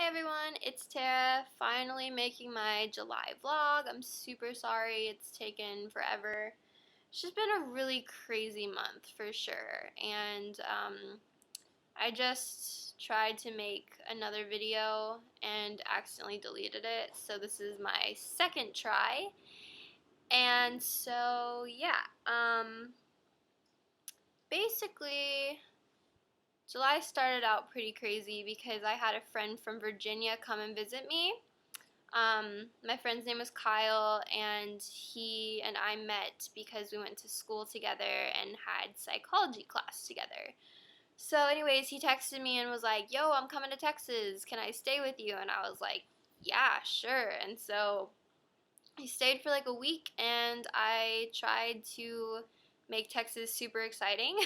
Hey everyone, it's Tara, finally making my July vlog. I'm super sorry it's taken forever. It's just been a really crazy month for sure, and I just tried to make another video and accidentally deleted it, so this is my second try. And so yeah, basically July started out pretty crazy because I had a friend from Virginia come and visit me. My friend's name is Kyle, and he and I met because we went to school together and had psychology class together. So, anyways, he texted me and was like, "Yo, I'm coming to Texas. Can I stay with you?" And I was like, "Yeah, sure." And so he stayed for like a week, and I tried to make Texas super exciting.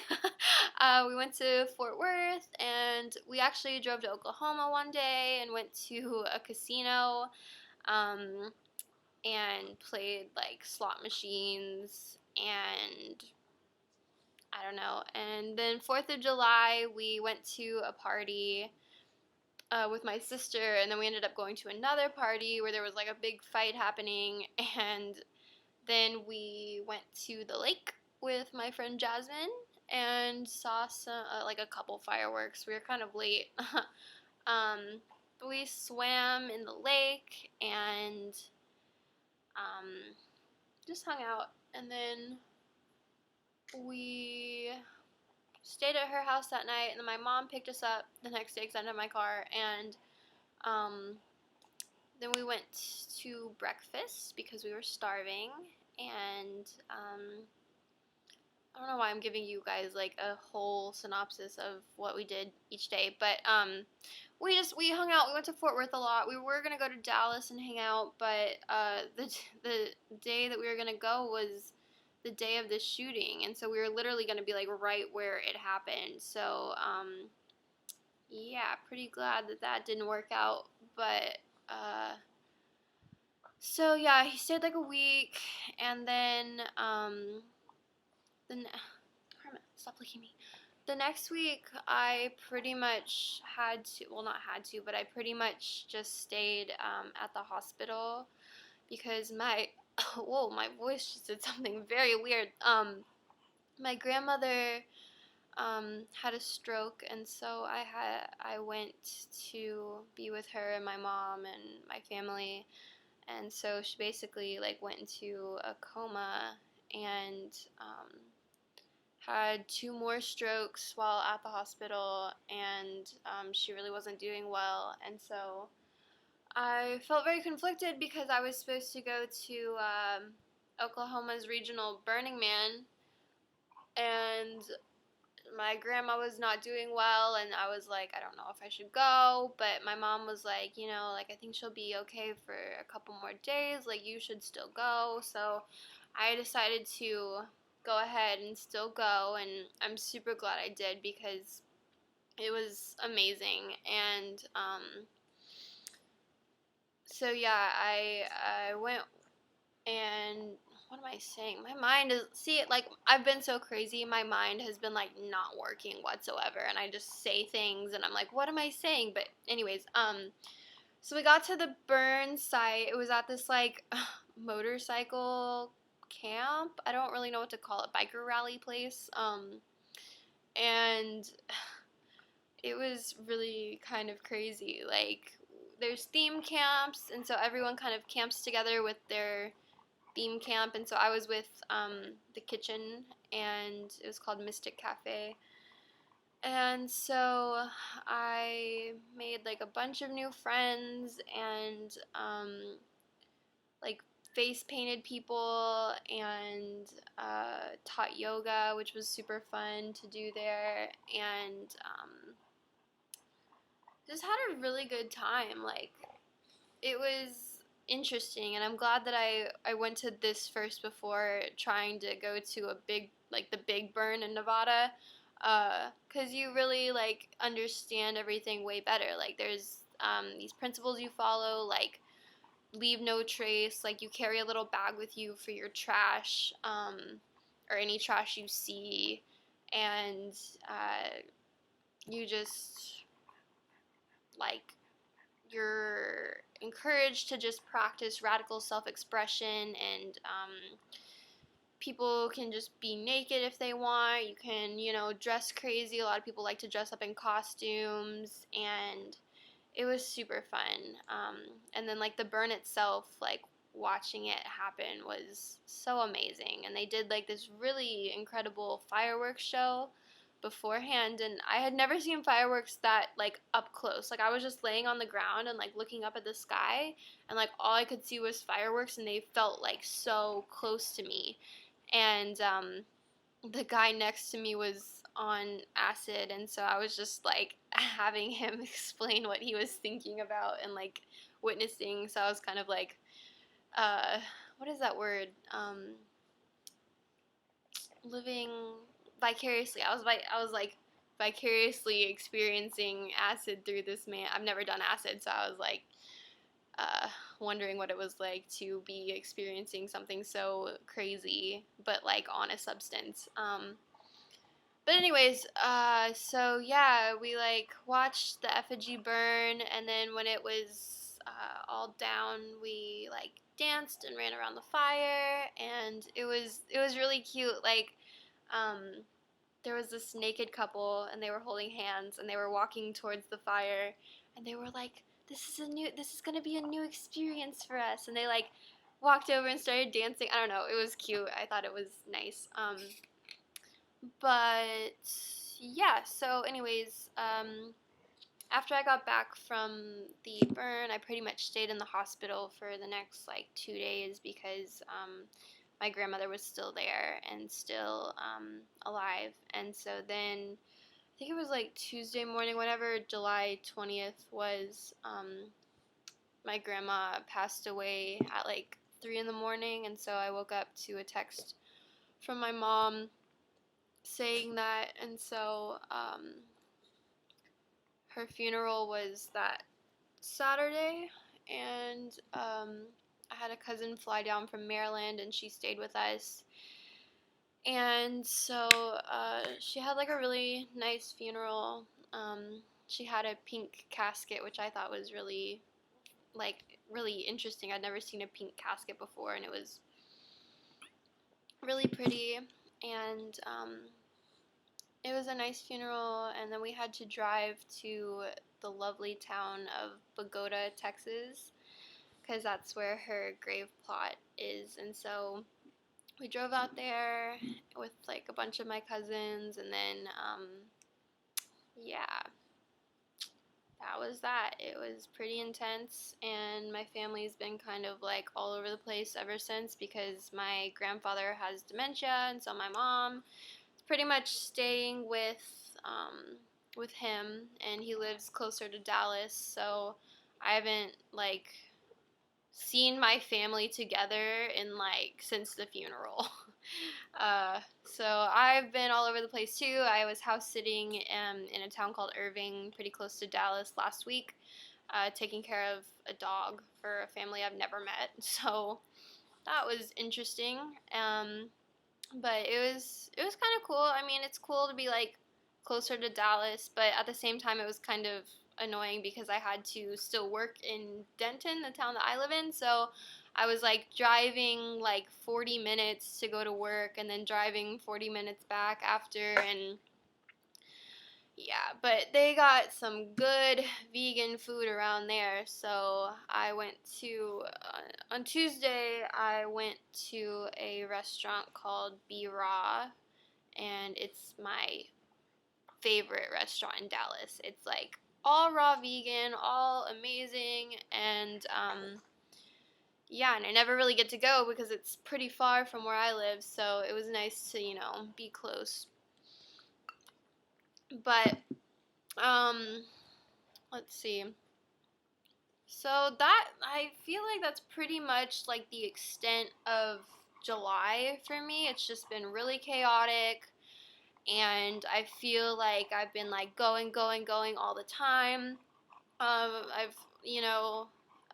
We went to Fort Worth, and we actually drove to Oklahoma one day and went to a casino. Um, and played like slot machines and I don't know. And then 4th of July, we went to a party with my sister, and then we ended up going to another party where there was like a big fight happening, and then we went to the lake with my friend Jasmine and saw some like a couple fireworks. We were kind of late. But we swam in the lake and um, just hung out, and then we stayed at her house that night, and then my mom picked us up the next day because I didn't have my car, and um, then we went to breakfast because we were starving, and I don't know why I'm giving you guys like a whole synopsis of what we did each day, but we hung out. We went to Fort Worth a lot. We were gonna go to Dallas and hang out, but the day that we were gonna go was the day of the shooting, and so we were literally gonna be like right where it happened. So yeah, pretty glad that that didn't work out, but so yeah, he stayed like a week, and then Carmen, stop licking me. The next week, I pretty much had to, well, not had to, but I pretty much just stayed at the hospital because my, whoa, my voice just did something very weird. My grandmother had a stroke, and so I went to be with her and my mom and my family, and so she basically like went into a coma and had two more strokes while at the hospital, and she really wasn't doing well. And so I felt very conflicted because I was supposed to go to Oklahoma's regional Burning Man, and my grandma was not doing well, and I was like, I don't know if I should go, but my mom was like, like I think she'll be okay for a couple more days, like you should still go. So I decided to go ahead and still go, and I'm super glad I did because it was amazing. And so yeah, I went, and what am I saying? My mind is, see, like I've been so crazy, my mind has been like not working whatsoever, and I just say things and I'm like, what am I saying? But anyways, so we got to the burn site. It was at this like motorcycle camp. I don't really know what to call it, biker rally place. And it was really kind of crazy. Like there's theme camps, and so everyone kind of camps together with their theme camp. And so I was with the kitchen, and it was called Mystic Cafe. And so I made like a bunch of new friends, and like face painted people, and taught yoga, which was super fun to do there, and just had a really good time. Like it was interesting, and I'm glad that I went to this first before trying to go to a big, like the big burn in Nevada, because you really like understand everything way better. Like there's these principles you follow, like leave no trace, like you carry a little bag with you for your trash, or any trash you see, and you just like you're encouraged to just practice radical self-expression, and people can just be naked if they want. You can, dress crazy. A lot of people like to dress up in costumes, and it was super fun. And then, like, the burn itself, like, watching it happen was so amazing. And they did, like, this really incredible fireworks show beforehand, and I had never seen fireworks that, like, up close. Like, I was just laying on the ground and, like, looking up at the sky, and, like, all I could see was fireworks, and they felt, like, so close to me. And the guy next to me was on acid, and so I was just, like, having him explain what he was thinking about and, like, witnessing. So I was kind of like, uh, what is that word? Living vicariously. I was like vicariously experiencing acid through this man. I've never done acid, so I was like, uh, wondering what it was like to be experiencing something so crazy, but, like, on a substance. But anyways, so yeah, we, like, watched the effigy burn, and then when it was all down, we, like, danced and ran around the fire, and it was really cute. Like, um, there was this naked couple, and they were holding hands, and they were walking towards the fire, and they were like, this is gonna be a new experience for us, and they, like, walked over and started dancing. I don't know, it was cute. I thought it was nice. But yeah, so anyways, after I got back from the burn, I pretty much stayed in the hospital for the next, like, 2 days because my grandmother was still there and still alive. And so then I think it was, like, Tuesday morning, whenever July 20th was, my grandma passed away at, like, 3 in the morning. And so I woke up to a text from my mom saying that. And so her funeral was that Saturday, and I had a cousin fly down from Maryland, and she stayed with us. And so she had, like, a really nice funeral. She had a pink casket, which I thought was really, like, really interesting. I'd never seen a pink casket before, and it was really pretty. And it was a nice funeral, and then we had to drive to the lovely town of Bogota, Texas, because that's where her grave plot is. And so we drove out there with, like, a bunch of my cousins, and then yeah, that was that. It was pretty intense, and my family's been kind of, like, all over the place ever since, because my grandfather has dementia, and so my mom is pretty much staying with him, and he lives closer to Dallas, so I haven't, like, seen my family together in, like, since the funeral. So I've been all over the place too. I was house sitting in a town called Irving, pretty close to Dallas, last week, taking care of a dog for a family I've never met. So that was interesting. But it was kind of cool. I mean, it's cool to be, like, closer to Dallas, but at the same time, it was kind of annoying because I had to still work in Denton, the town that I live in. So I was, like, driving, like, 40 minutes to go to work, and then driving 40 minutes back after. And yeah, but they got some good vegan food around there. So I went to, on Tuesday, I went to a restaurant called Be Raw, and it's my favorite restaurant in Dallas. It's, like, all raw vegan, all amazing, and yeah, and I never really get to go because it's pretty far from where I live, so it was nice to, be close. But let's see. So that, I feel like that's pretty much, like, the extent of July for me. It's just been really chaotic, and I feel like I've been, like, going all the time. I've,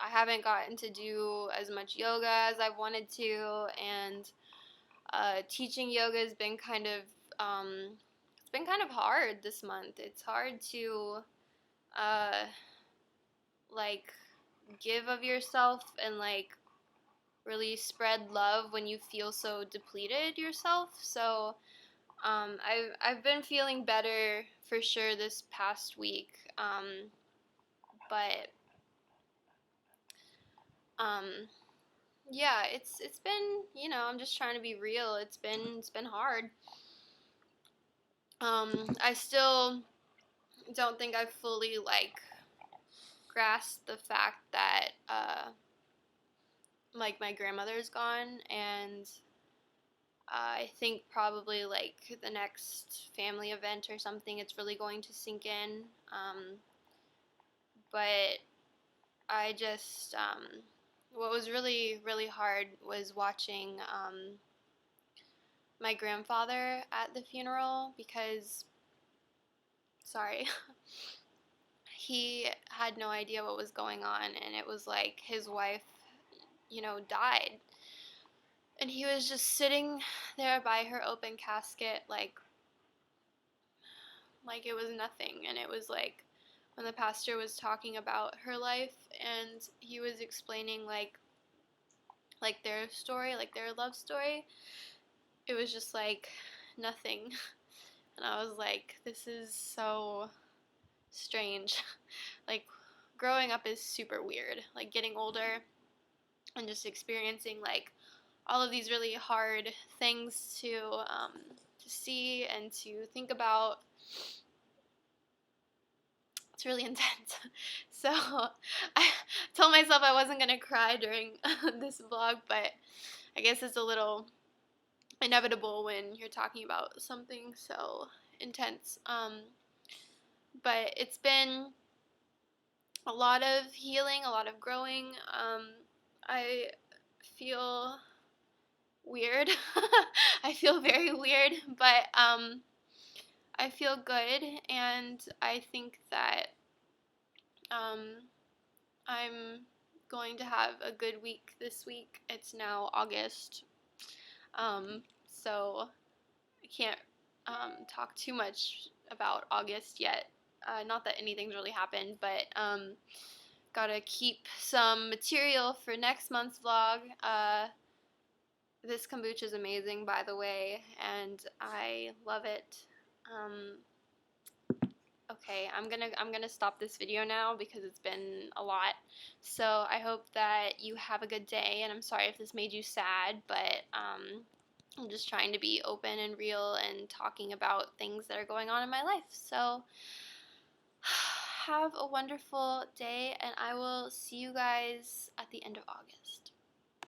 I haven't gotten to do as much yoga as I wanted to, and teaching yoga has been kind of, it's been kind of hard this month. It's hard to, uh, like give of yourself and like really spread love when you feel so depleted yourself. So I've been feeling better for sure this past week, but um, yeah, it's been, I'm just trying to be real. It's been hard. I still don't think I've fully like grasped the fact that like my grandmother's gone, and I think probably like the next family event or something, it's really going to sink in. But I just, what was really, really hard was watching my grandfather at the funeral because, sorry, he had no idea what was going on, and it was like his wife, died. And he was just sitting there by her open casket, like it was nothing. And it was like when the pastor was talking about her life, and he was explaining like their story, like their love story, it was just like nothing. And I was like, this is so strange. Like growing up is super weird. Like getting older and just experiencing like all of these really hard things to see and to think about. It's really intense. So I told myself I wasn't gonna cry during this vlog, but I guess it's a little inevitable when you're talking about something so intense. But it's been a lot of healing, a lot of growing. I feel weird. I feel very weird, but I feel good, and I think that um, I'm going to have a good week this week. It's now August, so I can't talk too much about August yet. Not that anything's really happened, but gotta keep some material for next month's vlog. This kombucha is amazing, by the way, and I love it. Um, okay, I'm gonna stop this video now because it's been a lot. So I hope that you have a good day, and I'm sorry if this made you sad, but I'm just trying to be open and real and talking about things that are going on in my life. So have a wonderful day, and I will see you guys at the end of August.